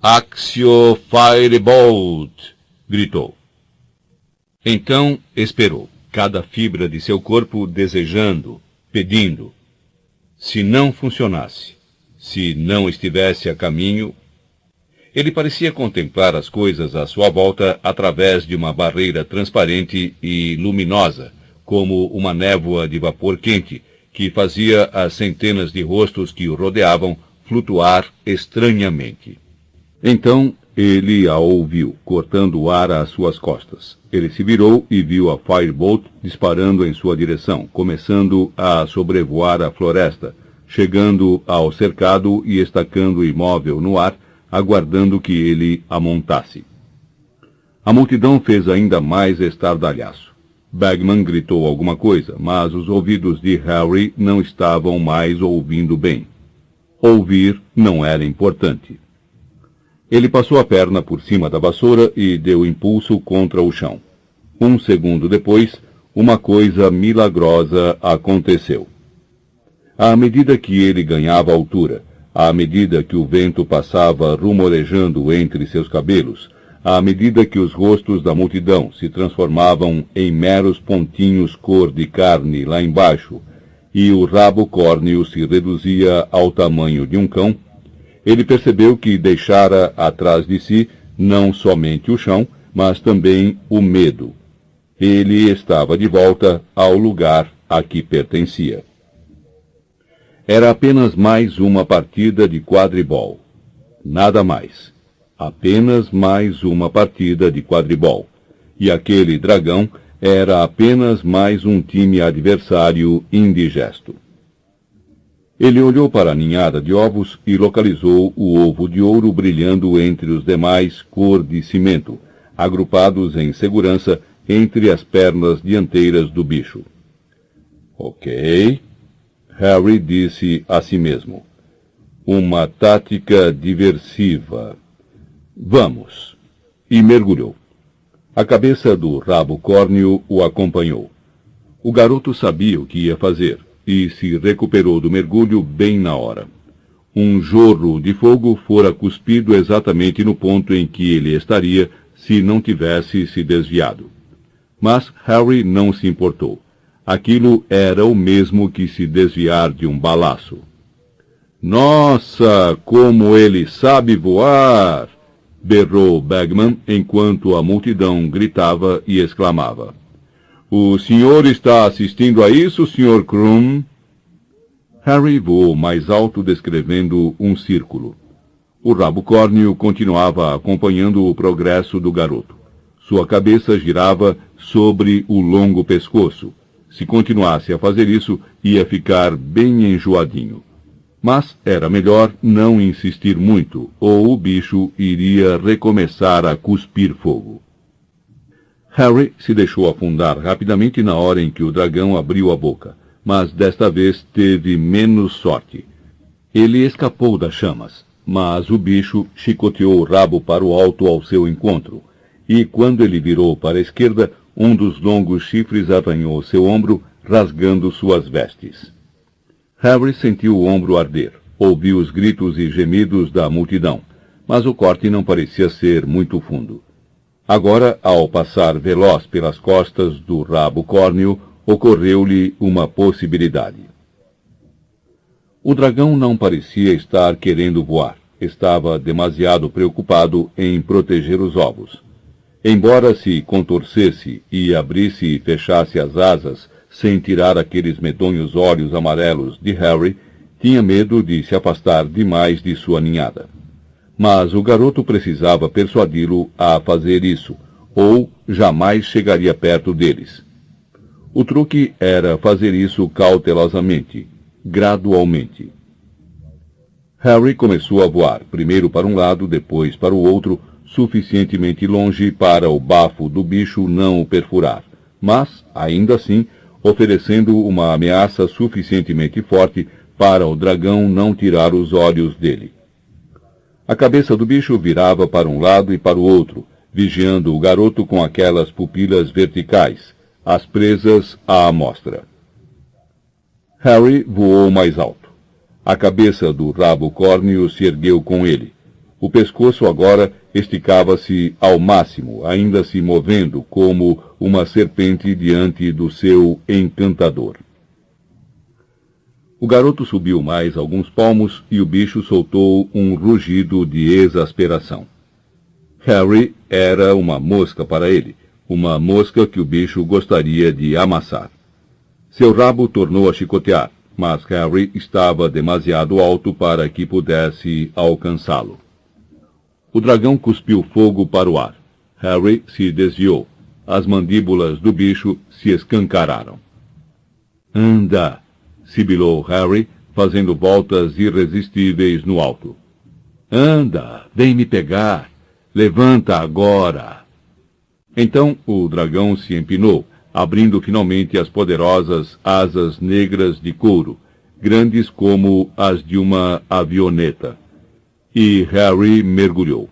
Accio Firebolt! Gritou. Então esperou, cada fibra de seu corpo desejando, pedindo. Se não funcionasse, se não estivesse a caminho... Ele parecia contemplar as coisas à sua volta através de uma barreira transparente e luminosa, como uma névoa de vapor quente, que fazia as centenas de rostos que o rodeavam flutuar estranhamente. Então ele a ouviu, cortando o ar às suas costas. Ele se virou e viu a Firebolt disparando em sua direção, começando a sobrevoar a floresta, chegando ao cercado e estacando imóvel no ar, aguardando que ele a montasse. A multidão fez ainda mais estardalhaço. Bagman gritou alguma coisa, mas os ouvidos de Harry não estavam mais ouvindo bem. Ouvir não era importante. Ele passou a perna por cima da vassoura e deu impulso contra o chão. Um segundo depois, uma coisa milagrosa aconteceu. À medida que ele ganhava altura, à medida que o vento passava rumorejando entre seus cabelos, à medida que os rostos da multidão se transformavam em meros pontinhos cor de carne lá embaixo, e o rabo córneo se reduzia ao tamanho de um cão, ele percebeu que deixara atrás de si não somente o chão, mas também o medo. Ele estava de volta ao lugar a que pertencia. Era apenas mais uma partida de quadribol. Nada mais. Apenas mais uma partida de quadribol. E aquele dragão era apenas mais um time adversário indigesto. Ele olhou para a ninhada de ovos e localizou o ovo de ouro brilhando entre os demais cor de cimento, agrupados em segurança entre as pernas dianteiras do bicho. Ok, Harry disse a si mesmo. Uma tática diversiva. Vamos. E mergulhou. A cabeça do rabo córneo o acompanhou. O garoto sabia o que ia fazer e se recuperou do mergulho bem na hora. Um jorro de fogo fora cuspido exatamente no ponto em que ele estaria se não tivesse se desviado. Mas Harry não se importou. Aquilo era o mesmo que se desviar de um balaço. Nossa, como ele sabe voar! Berrou Bagman enquanto a multidão gritava e exclamava. O senhor está assistindo a isso, Sr. Krum? Harry voou mais alto descrevendo um círculo. O rabo córneo continuava acompanhando o progresso do garoto. Sua cabeça girava sobre o longo pescoço. Se continuasse a fazer isso, ia ficar bem enjoadinho. Mas era melhor não insistir muito, ou o bicho iria recomeçar a cuspir fogo. Harry se deixou afundar rapidamente na hora em que o dragão abriu a boca, mas desta vez teve menos sorte. Ele escapou das chamas, mas o bicho chicoteou o rabo para o alto ao seu encontro, e quando ele virou para a esquerda, um dos longos chifres arranhou seu ombro, rasgando suas vestes. Harry sentiu o ombro arder, ouviu os gritos e gemidos da multidão, mas o corte não parecia ser muito fundo. Agora, ao passar veloz pelas costas do rabo córneo, ocorreu-lhe uma possibilidade. O dragão não parecia estar querendo voar. Estava demasiado preocupado em proteger os ovos. Embora se contorcesse e abrisse e fechasse as asas, sem tirar aqueles medonhos olhos amarelos de Harry, tinha medo de se afastar demais de sua ninhada. Mas o garoto precisava persuadi-lo a fazer isso, ou jamais chegaria perto deles. O truque era fazer isso cautelosamente, gradualmente. Harry começou a voar, primeiro para um lado, depois para o outro, suficientemente longe para o bafo do bicho não o perfurar, mas, ainda assim, oferecendo uma ameaça suficientemente forte para o dragão não tirar os olhos dele. A cabeça do bicho virava para um lado e para o outro, vigiando o garoto com aquelas pupilas verticais, as presas à amostra. Harry voou mais alto. A cabeça do rabo córneo se ergueu com ele. O pescoço agora esticava-se ao máximo, ainda se movendo como uma serpente diante do seu encantador. O garoto subiu mais alguns palmos e o bicho soltou um rugido de exasperação. Harry era uma mosca para ele, uma mosca que o bicho gostaria de amassar. Seu rabo tornou a chicotear, mas Harry estava demasiado alto para que pudesse alcançá-lo. O dragão cuspiu fogo para o ar. Harry se desviou. As mandíbulas do bicho se escancararam. Anda! Sibilou Harry, fazendo voltas irresistíveis no alto. Anda! Vem me pegar! Levanta agora! Então o dragão se empinou, abrindo finalmente as poderosas asas negras de couro, grandes como as de uma avioneta. E Harry mergulhou.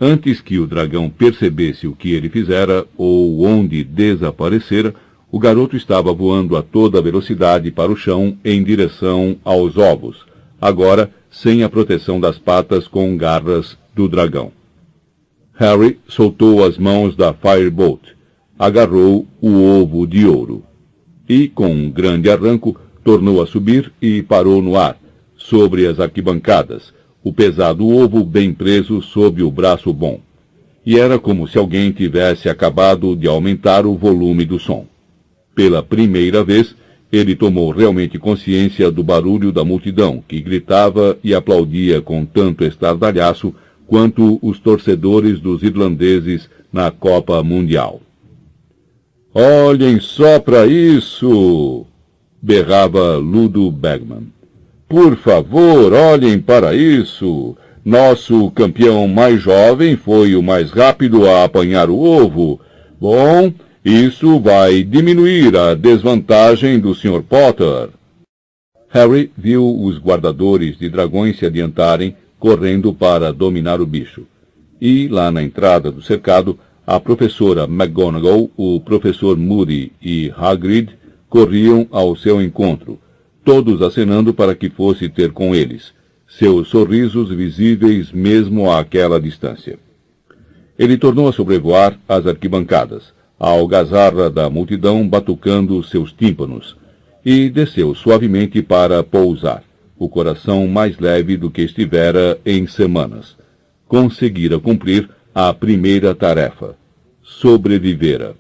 Antes que o dragão percebesse o que ele fizera ou onde desaparecera, o garoto estava voando a toda velocidade para o chão em direção aos ovos, agora sem a proteção das patas com garras do dragão. Harry soltou as mãos da Firebolt, agarrou o ovo de ouro e, com um grande arranco, tornou a subir e parou no ar, sobre as arquibancadas, o pesado ovo bem preso sob o braço bom. E era como se alguém tivesse acabado de aumentar o volume do som. Pela primeira vez, ele tomou realmente consciência do barulho da multidão, que gritava e aplaudia com tanto estardalhaço quanto os torcedores dos irlandeses na Copa Mundial. "Olhem só para isso!" berrava Ludo Bagman. "Por favor, olhem para isso! Nosso campeão mais jovem foi o mais rápido a apanhar o ovo. Bom, isso vai diminuir a desvantagem do Sr. Potter." Harry viu os guardadores de dragões se adiantarem, correndo para dominar o bicho. E, lá na entrada do cercado, a professora McGonagall, o professor Moody e Hagrid corriam ao seu encontro, todos acenando para que fosse ter com eles, seus sorrisos visíveis mesmo àquela distância. Ele tornou a sobrevoar as arquibancadas, a algazarra da multidão batucando seus tímpanos, e desceu suavemente para pousar, o coração mais leve do que estivera em semanas. Conseguira cumprir a primeira tarefa. Sobrevivera.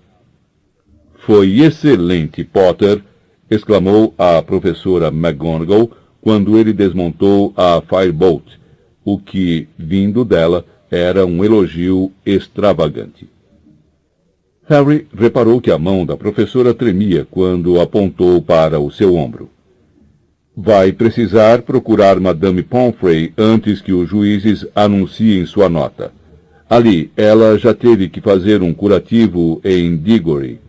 "Foi excelente, Potter!" exclamou a professora McGonagall quando ele desmontou a Firebolt, o que, vindo dela, era um elogio extravagante. Harry reparou que a mão da professora tremia quando apontou para o seu ombro. "Vai precisar procurar Madame Pomfrey antes que os juízes anunciem sua nota. Ali, ela já teve que fazer um curativo em Diggory."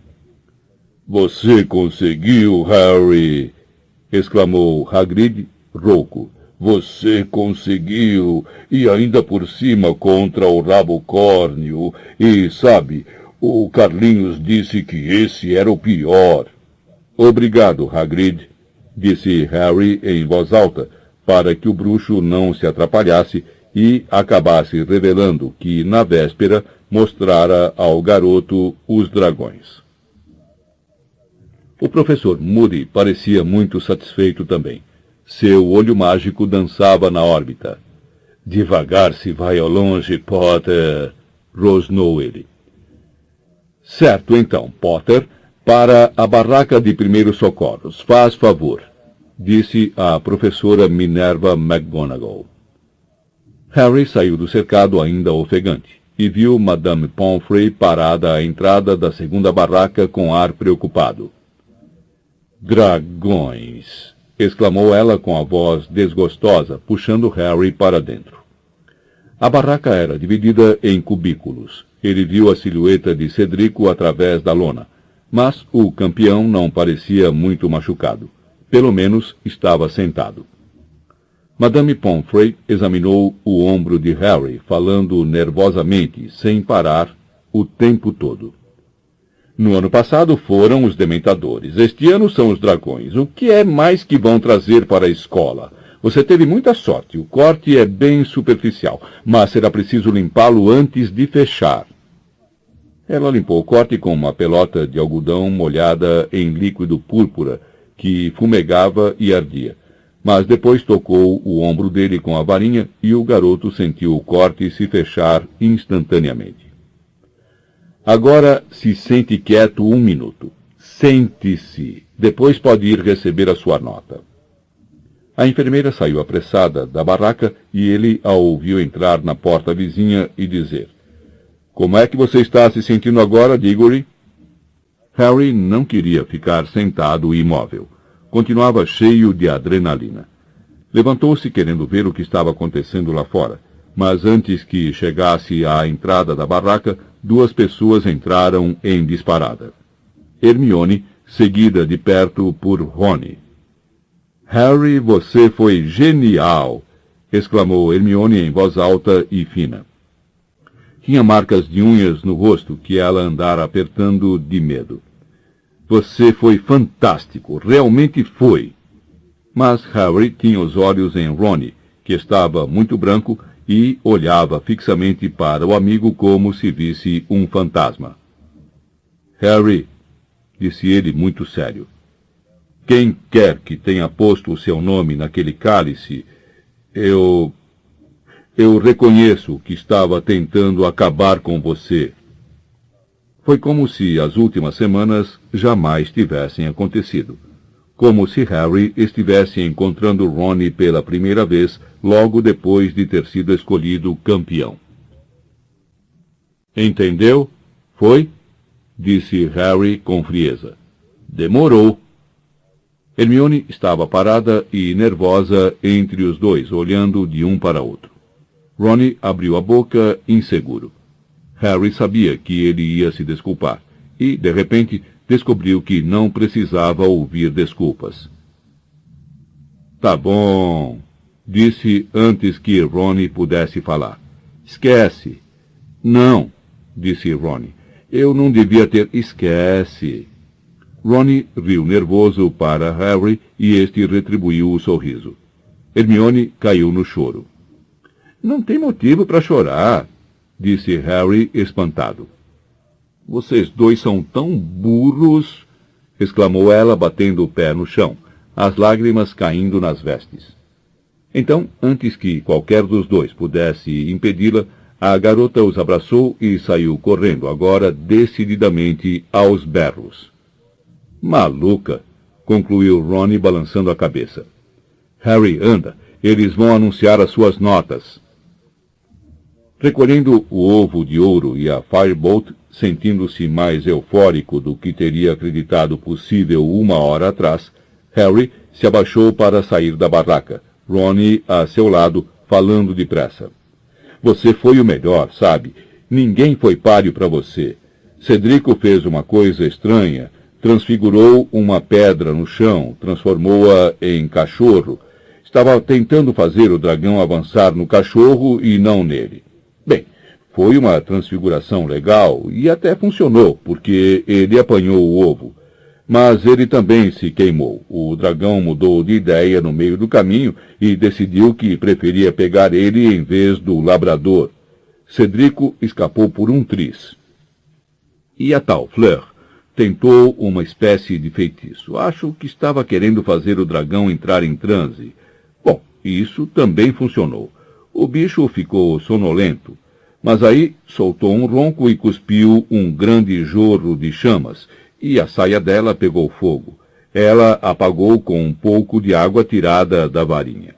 "Você conseguiu, Harry!" exclamou Hagrid, rouco. "Você conseguiu! E ainda por cima contra o rabo córneo. E, sabe, o Carlinhos disse que esse era o pior." "Obrigado, Hagrid", disse Harry em voz alta, para que o bruxo não se atrapalhasse e acabasse revelando que, na véspera, mostrara ao garoto os dragões. O professor Moody parecia muito satisfeito também. Seu olho mágico dançava na órbita. "Devagar se vai ao longe, Potter", rosnou ele. "Certo, então, Potter, para a barraca de primeiros socorros, faz favor", disse a professora Minerva McGonagall. Harry saiu do cercado ainda ofegante e viu Madame Pomfrey parada à entrada da segunda barraca com ar preocupado. "Dragões!" exclamou ela com a voz desgostosa, puxando Harry para dentro. A barraca era dividida em cubículos. Ele viu a silhueta de Cedrico através da lona, mas o campeão não parecia muito machucado. Pelo menos estava sentado. Madame Pomfrey examinou o ombro de Harry, falando nervosamente, sem parar, o tempo todo. "No ano passado foram os dementadores. Este ano são os dragões. O que é mais que vão trazer para a escola? Você teve muita sorte. O corte é bem superficial, mas será preciso limpá-lo antes de fechar." Ela limpou o corte com uma pelota de algodão molhada em líquido púrpura, que fumegava e ardia. Mas depois tocou o ombro dele com a varinha e o garoto sentiu o corte se fechar instantaneamente. "Agora se sente quieto 1 minuto. Sente-se. Depois pode ir receber a sua nota." A enfermeira saiu apressada da barraca e ele a ouviu entrar na porta vizinha e dizer: "Como é que você está se sentindo agora, Diggory?" Harry não queria ficar sentado e imóvel. Continuava cheio de adrenalina. Levantou-se querendo ver o que estava acontecendo lá fora, mas antes que chegasse à entrada da barraca, 2 pessoas entraram em disparada. Hermione, seguida de perto por Rony. Harry, você foi genial! Exclamou Hermione em voz alta e fina. Tinha marcas de unhas no rosto que ela andara apertando de medo. Você foi fantástico, realmente foi! Mas Harry tinha os olhos em Rony, que estava muito branco e olhava fixamente para o amigo como se visse um fantasma. Harry, disse ele muito sério, quem quer que tenha posto o seu nome naquele cálice, eu reconheço que estava tentando acabar com você. Foi como se as últimas semanas jamais tivessem acontecido. Como se Harry estivesse encontrando Rony pela primeira vez, logo depois de ter sido escolhido campeão. Entendeu? Foi? Disse Harry com frieza. Demorou. Hermione estava parada e nervosa entre os dois, olhando de um para outro. Rony abriu a boca, inseguro. Harry sabia que ele ia se desculpar, e, de repente, descobriu que não precisava ouvir desculpas. Tá bom, disse antes que Rony pudesse falar. Esquece. Não, disse Rony. Eu não devia ter... Esquece. Rony riu nervoso para Harry e este retribuiu o sorriso. Hermione caiu no choro. Não tem motivo para chorar, disse Harry espantado. Vocês dois são tão burros, exclamou ela batendo o pé no chão, as lágrimas caindo nas vestes. Então, antes que qualquer dos dois pudesse impedi-la, a garota os abraçou e saiu correndo, agora decididamente aos berros. Maluca, concluiu Rony balançando a cabeça. Harry, anda, eles vão anunciar as suas notas. Recolhendo o ovo de ouro e a Firebolt, sentindo-se mais eufórico do que teria acreditado possível uma hora atrás, Harry se abaixou para sair da barraca, Rony a seu lado, falando depressa. Você foi o melhor, sabe? Ninguém foi páreo para você. Cedrico fez uma coisa estranha, transfigurou uma pedra no chão, transformou-a em cachorro. Estava tentando fazer o dragão avançar no cachorro e não nele. Bem, foi uma transfiguração legal e até funcionou, porque ele apanhou o ovo. Mas ele também se queimou. O dragão mudou de ideia no meio do caminho e decidiu que preferia pegar ele em vez do labrador. Cedrico escapou por um triz. E a tal Fleur tentou uma espécie de feitiço. Acho que estava querendo fazer o dragão entrar em transe. Bom, isso também funcionou. O bicho ficou sonolento, mas aí soltou um ronco e cuspiu um grande jorro de chamas, e a saia dela pegou fogo. Ela apagou com um pouco de água tirada da varinha.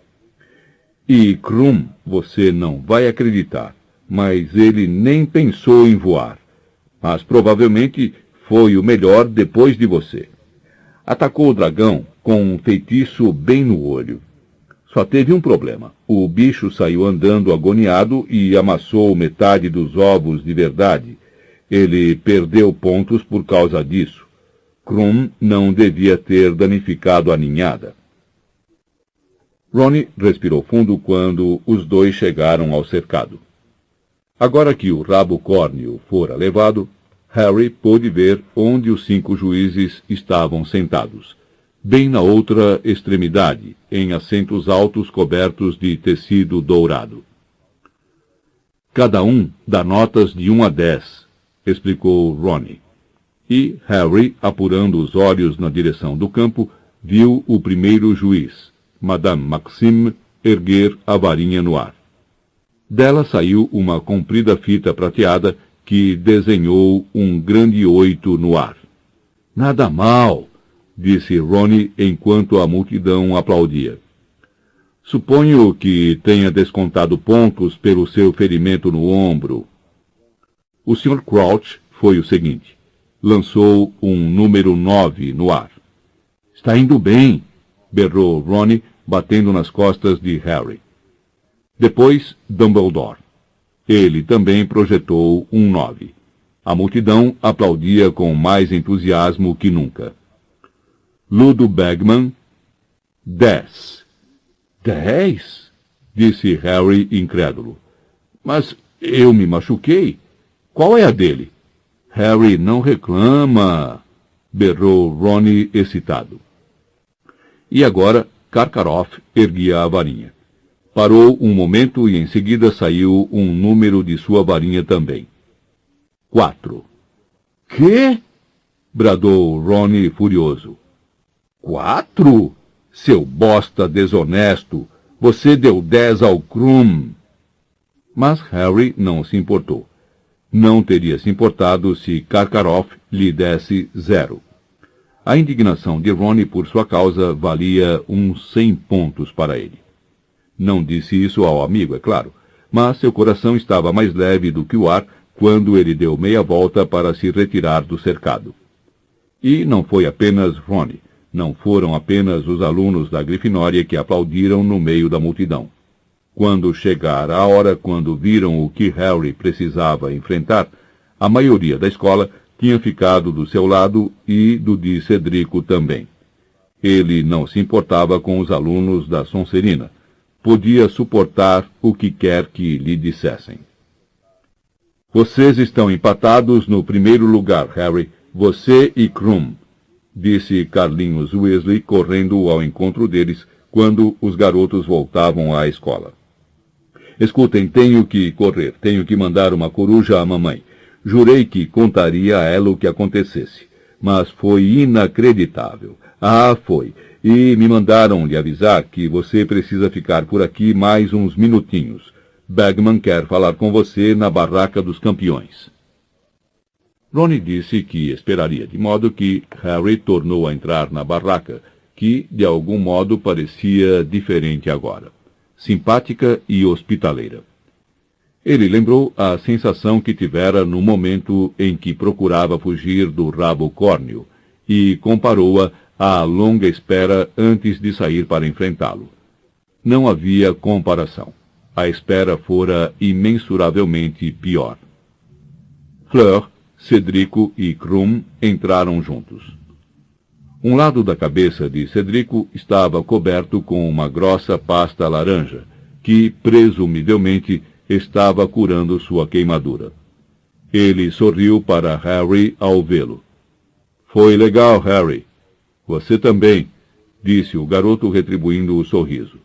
E Krum, você não vai acreditar, mas ele nem pensou em voar. Mas provavelmente foi o melhor depois de você. Atacou o dragão com um feitiço bem no olho. Só teve um problema. O bicho saiu andando agoniado e amassou metade dos ovos de verdade. Ele perdeu pontos por causa disso. Krum não devia ter danificado a ninhada. Rony respirou fundo quando os dois chegaram ao cercado. Agora que o rabo córneo fora levado, Harry pôde ver onde os 5 juízes estavam sentados, bem na outra extremidade, em assentos altos cobertos de tecido dourado. Cada um dá notas de 1 a 10, explicou Rony. E Harry, apurando os olhos na direção do campo, viu o primeiro juiz, Madame Maxime, erguer a varinha no ar. Dela saiu uma comprida fita prateada que desenhou um grande 8 no ar. Nada mal, disse Rony enquanto a multidão aplaudia. Suponho que tenha descontado pontos pelo seu ferimento no ombro. O Sr. Crouch foi o seguinte. Lançou um número 9 no ar. Está indo bem, berrou Rony, batendo nas costas de Harry. Depois, Dumbledore. Ele também projetou um 9. A multidão aplaudia com mais entusiasmo que nunca. Ludo Bagman, 10. 10? Disse Harry incrédulo. Mas eu me machuquei. Qual é a dele? Harry, não reclama, berrou Ron excitado. E agora Karkaroff erguia a varinha. Parou um momento e em seguida saiu um número de sua varinha também. 4. Quê? Bradou Ron furioso. 4? Seu bosta desonesto! Você deu 10 ao Krum! Mas Harry não se importou. Não teria se importado se Karkaroff lhe desse 0. A indignação de Ron por sua causa valia uns 100 pontos para ele. Não disse isso ao amigo, é claro, mas seu coração estava mais leve do que o ar quando ele deu meia volta para se retirar do cercado. E não foi apenas Ron, não foram apenas os alunos da Grifinória que aplaudiram no meio da multidão. Quando chegara a hora, quando viram o que Harry precisava enfrentar, a maioria da escola tinha ficado do seu lado e do de Cedrico também. Ele não se importava com os alunos da Sonserina. Podia suportar o que quer que lhe dissessem. Vocês estão empatados no primeiro lugar, Harry. Você e Krum, disse Carlinhos Weasley, correndo ao encontro deles quando os garotos voltavam à escola. Escutem, tenho que correr, tenho que mandar uma coruja à mamãe. Jurei que contaria a ela o que acontecesse, mas foi inacreditável. Ah, foi. E me mandaram lhe avisar que você precisa ficar por aqui mais uns minutinhos. Bagman quer falar com você na barraca dos campeões. Ron disse que esperaria, de modo que Harry tornou a entrar na barraca, que, de algum modo, parecia diferente agora. Simpática e hospitaleira. Ele lembrou a sensação que tivera no momento em que procurava fugir do rabo córneo e comparou-a à longa espera antes de sair para enfrentá-lo. Não havia comparação. A espera fora imensuravelmente pior. Fleur, Cedrico e Krum entraram juntos. Um lado da cabeça de Cedrico estava coberto com uma grossa pasta laranja, que, presumivelmente, estava curando sua queimadura. Ele sorriu para Harry ao vê-lo. Foi legal, Harry. Você também, disse o garoto retribuindo o sorriso.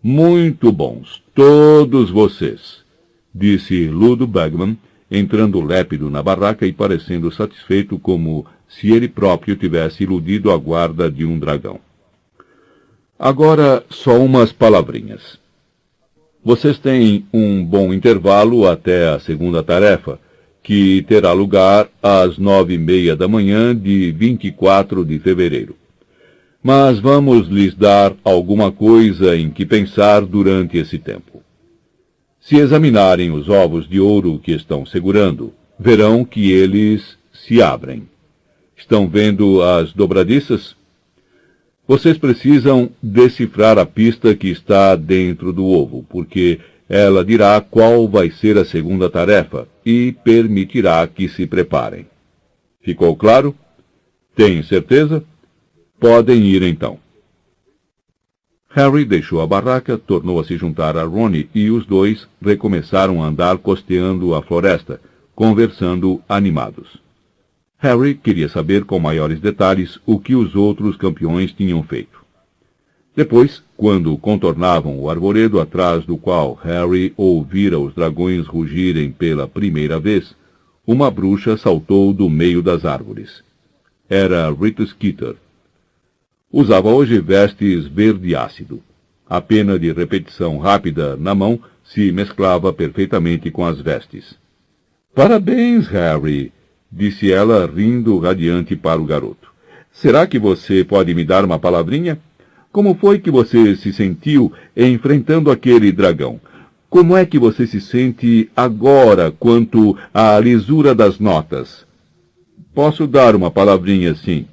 Muito bons, todos vocês, disse Ludo Bagman, entrando lépido na barraca e parecendo satisfeito como se ele próprio tivesse iludido a guarda de um dragão. Agora, só umas palavrinhas. Vocês têm um bom intervalo até a segunda tarefa, que terá lugar às 9:30 da manhã de 24 de fevereiro. Mas vamos lhes dar alguma coisa em que pensar durante esse tempo. Se examinarem os ovos de ouro que estão segurando, verão que eles se abrem. Estão vendo as dobradiças? Vocês precisam decifrar a pista que está dentro do ovo, porque ela dirá qual vai ser a segunda tarefa e permitirá que se preparem. Ficou claro? Tem certeza? Podem ir então. Harry deixou a barraca, tornou a se juntar a Ron e os dois recomeçaram a andar costeando a floresta, conversando animados. Harry queria saber com maiores detalhes o que os outros campeões tinham feito. Depois, quando contornavam o arvoredo atrás do qual Harry ouvira os dragões rugirem pela primeira vez, uma bruxa saltou do meio das árvores. Era Rita Skeeter. Usava hoje vestes verde ácido. A pena de repetição rápida na mão se mesclava perfeitamente com as vestes. Parabéns, Harry, disse ela, rindo radiante para o garoto. Será que você pode me dar uma palavrinha? Como foi que você se sentiu enfrentando aquele dragão? Como é que você se sente agora quanto à lisura das notas? Posso dar uma palavrinha, sim,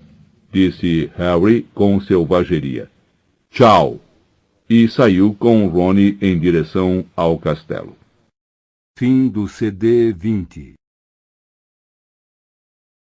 disse Harry com selvageria. Tchau! E saiu com Ron em direção ao castelo. Fim do CD 20.